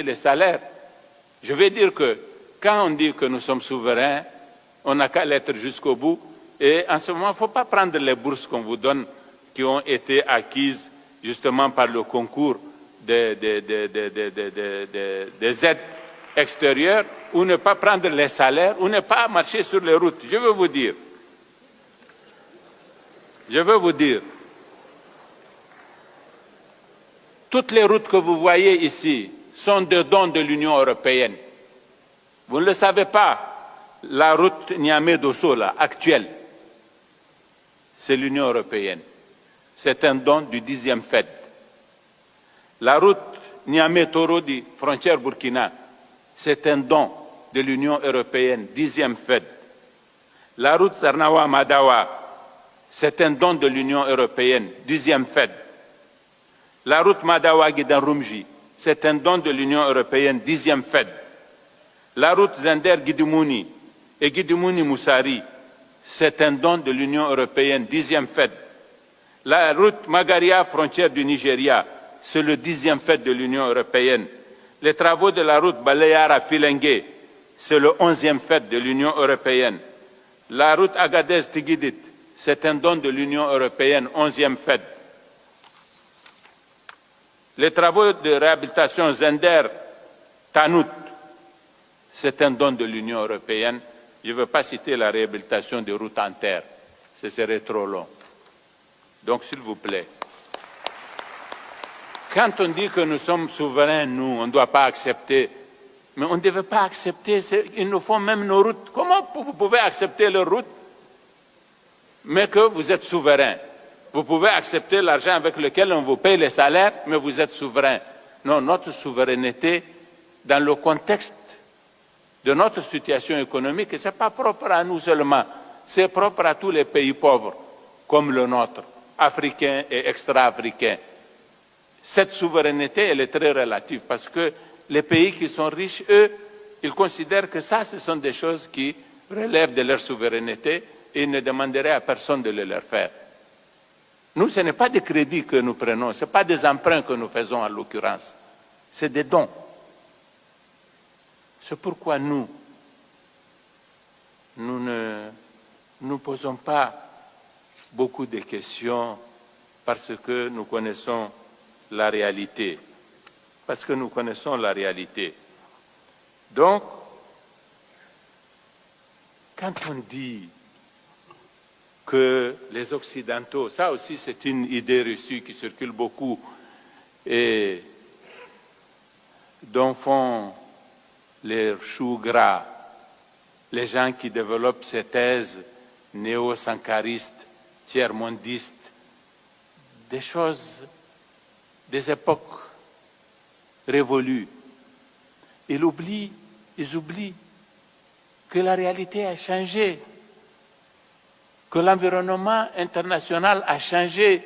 les salaires. Je vais dire que quand on dit que nous sommes souverains, on n'a qu'à l'être jusqu'au bout. Et en ce moment, il ne faut pas prendre les bourses qu'on vous donne, qui ont été acquises justement par le concours des aides extérieures, ou ne pas prendre les salaires, ou ne pas marcher sur les routes. Je veux vous dire, toutes les routes que vous voyez ici sont des dons de l'Union européenne. Vous ne le savez pas, la route Niamey-Dosso, actuelle, c'est l'Union européenne. C'est un don du 10e FED. La route Niamey-Torodi, frontière Burkina, c'est un don de l'Union européenne, 10e FED. La route Sarnawa-Madawa, c'est un don de l'Union européenne, 10e FED. La route Madawa-Guidan-Rumji, c'est un don de l'Union européenne, 10e FED. La route Zender-Guidimouni et Guidimouni-Moussari, c'est un don de l'Union européenne, 10e FED. La route Magaria, frontière du Nigeria, c'est le 10e FED de l'Union européenne. Les travaux de la route Baleyara-Filengue, c'est le 11e FED de l'Union européenne. La route Agadez-Tigidit, c'est un don de l'Union européenne, 11e FED. Les travaux de réhabilitation Zender-Tanout, c'est un don de l'Union européenne. Je ne veux pas citer la réhabilitation des routes en terre, ce serait trop long. Donc, s'il vous plaît, quand on dit que nous sommes souverains, nous, on ne doit pas accepter, mais on ne devait pas accepter, ils nous font même nos routes. Comment vous pouvez accepter leurs routes, mais que vous êtes souverain? Vous pouvez accepter l'argent avec lequel on vous paye les salaires, mais vous êtes souverain. Non, notre souveraineté, dans le contexte de notre situation économique, et ce n'est pas propre à nous seulement, c'est propre à tous les pays pauvres, comme le nôtre, africains et extra-africains. Cette souveraineté, elle est très relative, parce que les pays qui sont riches, eux, ils considèrent que ça, ce sont des choses qui relèvent de leur souveraineté, et ils ne demanderaient à personne de le leur faire. Nous, ce n'est pas des crédits que nous prenons, ce n'est pas des emprunts que nous faisons en l'occurrence, c'est des dons. C'est pourquoi nous ne nous posons pas beaucoup de questions parce que nous connaissons la réalité. Parce que nous connaissons la réalité. Donc, quand on dit que les Occidentaux, ça aussi c'est une idée reçue qui circule beaucoup et dont font les choux gras, les gens qui développent ces thèses néo-sankaristes, tiers-mondistes, des choses, des époques révolues. Ils oublient que la réalité a changé, que l'environnement international a changé,